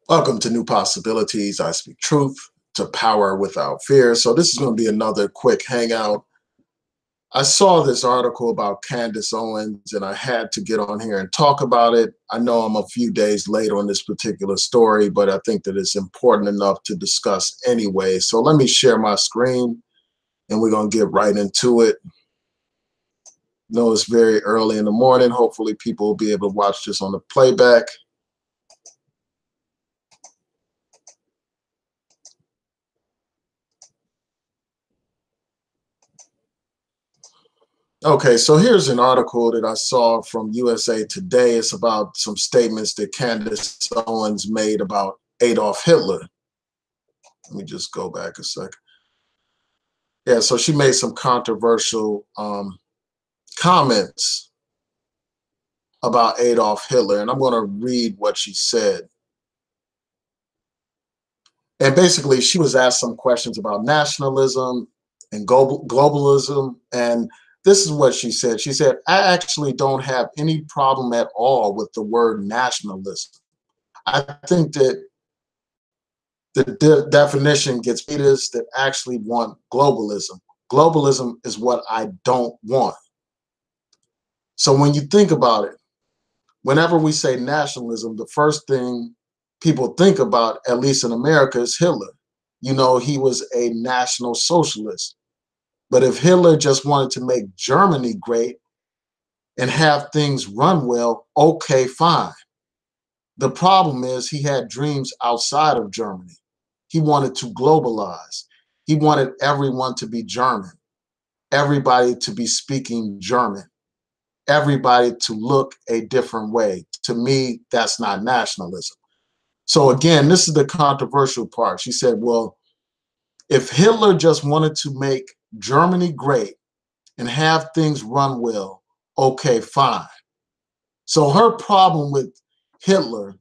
Welcome to New Possibilities. I speak truth to power without fear. So this is going to be another quick hangout. I saw this article about Candace Owens and I had to get on here and talk about it. I know I'm a few days late on this particular story, but I think that it's important enough to discuss anyway. So let me share my screen and we're going to get right into it. I know it's very early in the morning. Hopefully people will be able to watch this on the playback. Okay, so here's an article that I saw from USA Today. It's about some statements that Candace Owens made about Adolf Hitler. Let me just go back a second. Yeah, so she made some controversial comments about Adolf Hitler, and I'm going to read what she said. And basically, she was asked some questions about nationalism and globalism, and this is what she said. She said, I actually don't have any problem at all with the word nationalism. I think that the definition gets leaders that actually want globalism. Globalism is what I don't want. So when you think about it, whenever we say nationalism, the first thing people think about, at least in America, is Hitler. You know, he was a national socialist. But if Hitler just wanted to make Germany great and have things run well, okay, fine. The problem is he had dreams outside of Germany. He wanted to globalize. He wanted everyone to be German, everybody to be speaking German, everybody to look a different way. To me, that's not nationalism. So again, this is the controversial part. She said, well, if Hitler just wanted to make Germany great and have things run well, okay, fine. So her problem with Hitler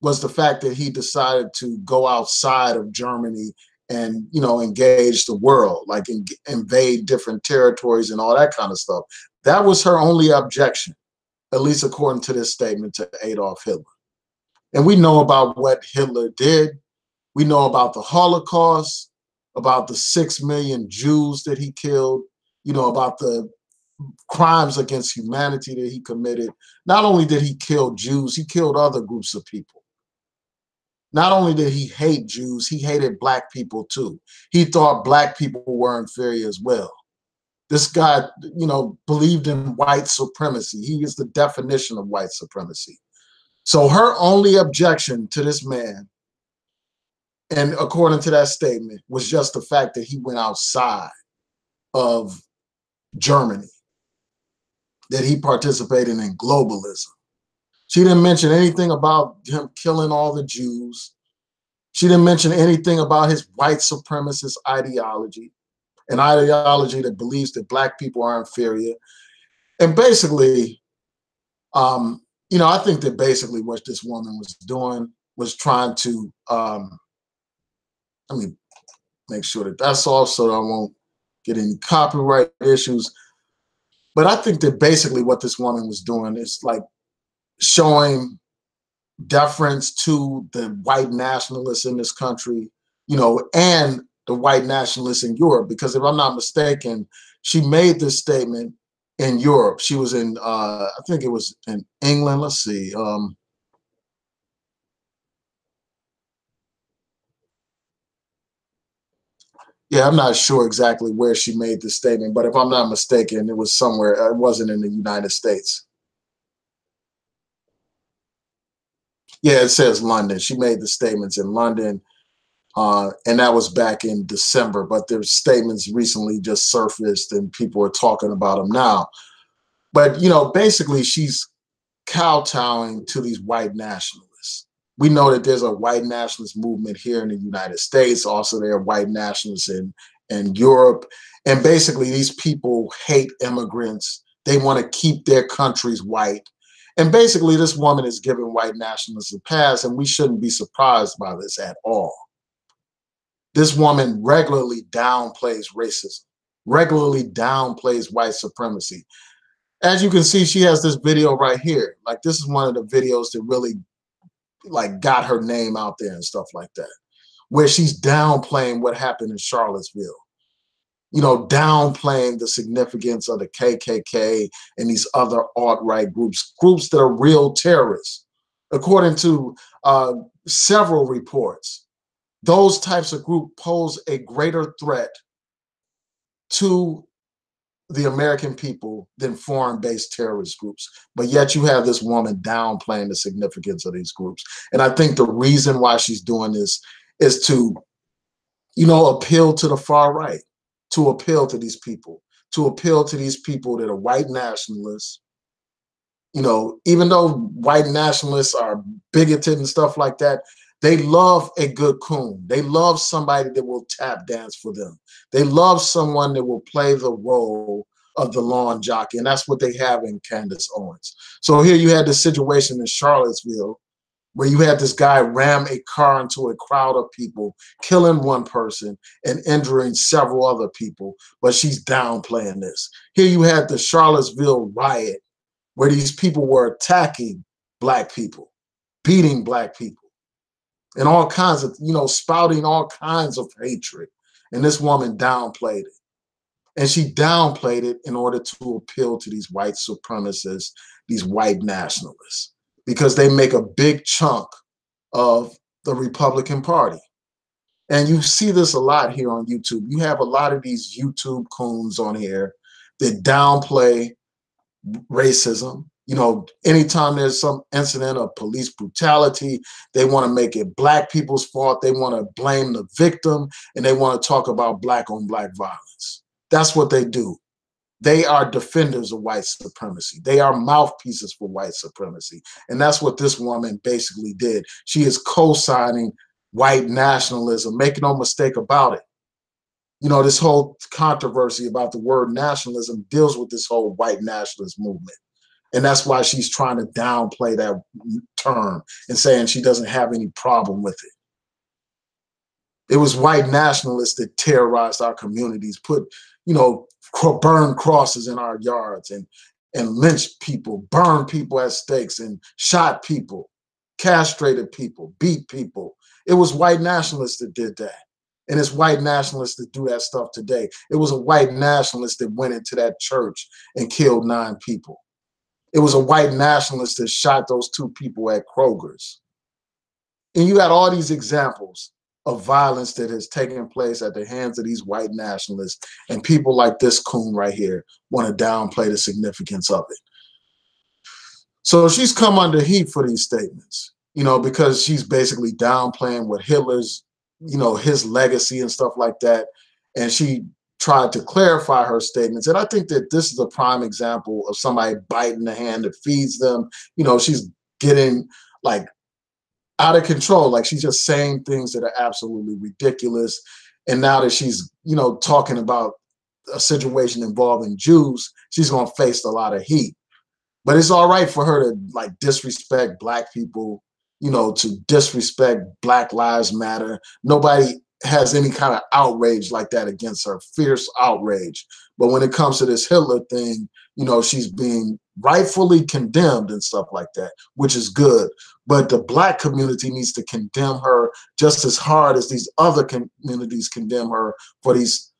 was the fact that he decided to go outside of Germany and, you know, engage the world, like invade different territories and all that kind of stuff. That was her only objection, at least according to this statement, to Adolf Hitler. And we know about what Hitler did. We know about the Holocaust, about the 6 million Jews that he killed, you know, about the crimes against humanity that he committed. Not only did he kill Jews, he killed other groups of people. Not only did he hate Jews, he hated black people too. He thought black people were inferior as well. This guy, you know, believed in white supremacy. He is the definition of white supremacy. So her only objection to this man, and according to that statement, was just the fact that he went outside of Germany, that he participated in globalism. She didn't mention anything about him killing all the Jews. She didn't mention anything about his white supremacist ideology, an ideology that believes that black people are inferior. And basically, you know, I think that basically what this woman was doing was trying to, let me make sure that that's off so that I won't get any copyright issues. But I think that basically what this woman was doing is like showing deference to the white nationalists in this country, you know, and the white nationalists in Europe. Because if I'm not mistaken, she made this statement in Europe. She was in, I think it was in England. Let's see. Yeah, I'm not sure exactly where she made this statement, but if I'm not mistaken, it was somewhere. It wasn't in the United States. Yeah, it says London. She made the statements in London, and that was back in December. But their statements recently just surfaced, and people are talking about them now. But you know, basically, she's kowtowing to these white nationalists. We know that there's a white nationalist movement here in the United States. Also, there are white nationalists in Europe. And basically, these people hate immigrants. They want to keep their countries white. And basically, this woman is giving white nationalists a pass, and we shouldn't be surprised by this at all. This woman regularly downplays racism, regularly downplays white supremacy. As you can see, she has this video right here. Like, this is one of the videos that really like got her name out there and stuff like that, where she's downplaying what happened in Charlottesville, you know, downplaying the significance of the KKK and these other alt-right groups that are real terrorists. According to several reports, those types of groups pose a greater threat to the American people than foreign-based terrorist groups. But yet you have this woman downplaying the significance of these groups. And I think the reason why she's doing this is to, you know, appeal to the far right, to appeal to these people, that are white nationalists. You know, even though white nationalists are bigoted and stuff like that, they love a good coon. They love somebody that will tap dance for them. They love someone that will play the role of the lawn jockey, and that's what they have in Candace Owens. So here you had this situation in Charlottesville where you had this guy ram a car into a crowd of people, killing one person and injuring several other people, but she's downplaying this. Here you had the Charlottesville riot where these people were attacking Black people, beating Black people, and all kinds of, you know, spouting all kinds of hatred. And this woman downplayed it. And she downplayed it in order to appeal to these white supremacists, these white nationalists, because they make a big chunk of the Republican Party. And you see this a lot here on YouTube. You have a lot of these YouTube coons on here that downplay racism. You know, anytime there's some incident of police brutality, they want to make it Black people's fault. They want to blame the victim, and they want to talk about Black on Black violence. That's what they do. They are defenders of white supremacy. They are mouthpieces for white supremacy. And that's what this woman basically did. She is co-signing white nationalism. Make no mistake about it. You know, this whole controversy about the word nationalism deals with this whole white nationalist movement. And that's why she's trying to downplay that term and saying she doesn't have any problem with it. It was white nationalists that terrorized our communities, put, you know, burn crosses in our yards and lynched people, burned people at stakes and shot people, castrated people, beat people. It was white nationalists that did that. And it's white nationalists that do that stuff today. It was a white nationalist that went into that church and killed 9 people. It was a white nationalist that shot those 2 people at Kroger's. And you got all these examples of violence that has taken place at the hands of these white nationalists, and people like this coon right here want to downplay the significance of it. So she's come under heat for these statements, you know, because she's basically downplaying what Hitler's, you know, his legacy and stuff like that. And she tried to clarify her statements. And I think that this is a prime example of somebody biting the hand that feeds them. You know, she's getting like out of control. Like she's just saying things that are absolutely ridiculous. And now that she's, you know, talking about a situation involving Jews, she's going to face a lot of heat. But it's all right for her to like disrespect Black people, you know, to disrespect Black Lives Matter. Nobody has any kind of outrage like that against her, fierce outrage. But when it comes to this Hitler thing, you know, she's being rightfully condemned and stuff like that, which is good. But the Black community needs to condemn her just as hard as these other communities condemn her for these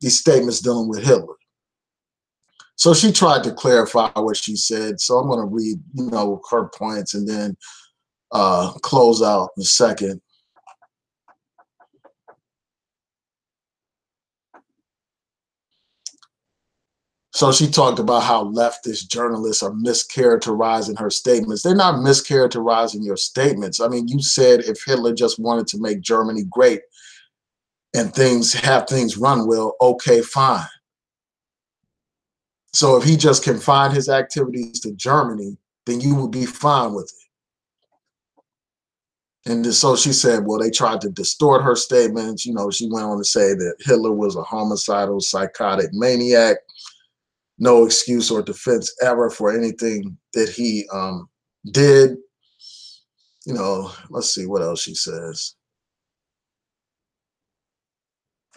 statements dealing with Hitler. So she tried to clarify what she said. So I'm going to read, you know, her points and then close out in a second. So she talked about how leftist journalists are mischaracterizing her statements. They're not mischaracterizing your statements. I mean, you said if Hitler just wanted to make Germany great and have things run well, okay, fine. So if he just confined his activities to Germany, then you would be fine with it. And so she said, well, they tried to distort her statements. You know, she went on to say that Hitler was a homicidal, psychotic maniac. No excuse or defense ever for anything that he did. You know, let's see what else she says.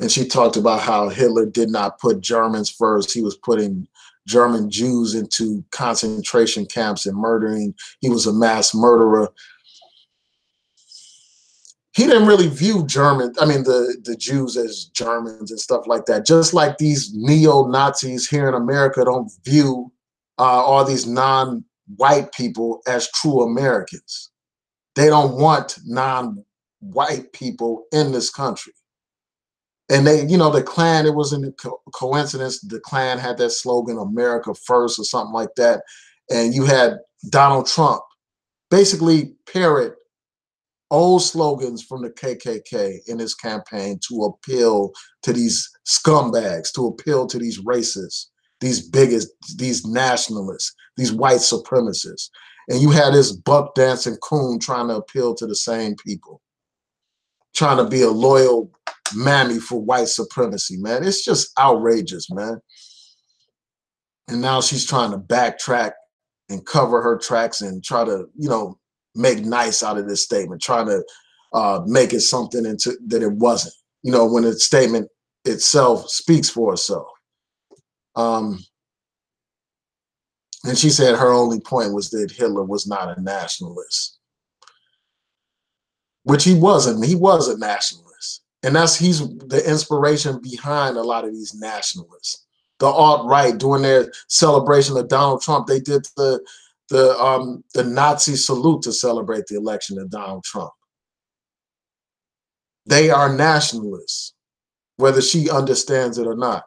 And she talked about how Hitler did not put Germans first. He was putting German Jews into concentration camps and murdering. He was a mass murderer. he didn't really view the Jews as Germans and stuff like that. Just like these neo-Nazis here in America don't view all these non-white people as true Americans. They don't want non-white people in this country. And they, the Klan, it wasn't a coincidence. The Klan had that slogan, America First or something like that. And you had Donald Trump basically parrot old slogans from the KKK in his campaign to appeal to these scumbags, to appeal to these racists, these bigots, these nationalists, these white supremacists. And you had this buck dancing coon trying to appeal to the same people, trying to be a loyal mammy for white supremacy, man. It's just outrageous, man. And now she's trying to backtrack and cover her tracks and try to, make nice out of this statement, trying to make it something that it wasn't, when the statement itself speaks for itself. And she said her only point was that Hitler was not a nationalist, which he wasn't. He was a nationalist. And he's the inspiration behind a lot of these nationalists. The alt-right, during their celebration of Donald Trump, they did the Nazi salute to celebrate the election of Donald Trump. They are nationalists, whether she understands it or not.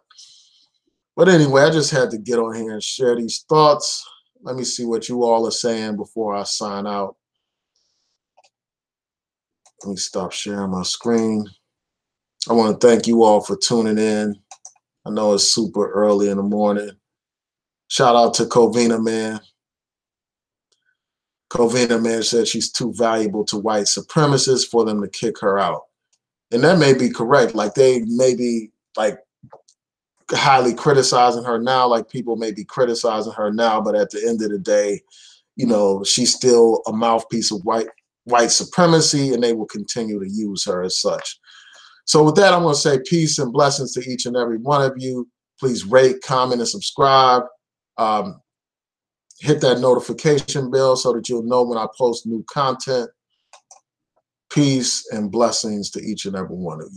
But anyway, I just had to get on here and share these thoughts. Let me see what you all are saying before I sign out. Let me stop sharing my screen. I want to thank you all for tuning in. I know it's super early in the morning. Shout out to Covina, man. Covina, man, said she's too valuable to white supremacists for them to kick her out. And that may be correct. Like, they may be like highly criticizing her now, like people may be criticizing her now, but at the end of the day, she's still a mouthpiece of white supremacy, and they will continue to use her as such. So with that, I'm going to say peace and blessings to each and every one of you. Please rate, comment, and subscribe. Hit that notification bell so that you'll know when I post new content. Peace and blessings to each and every one of you.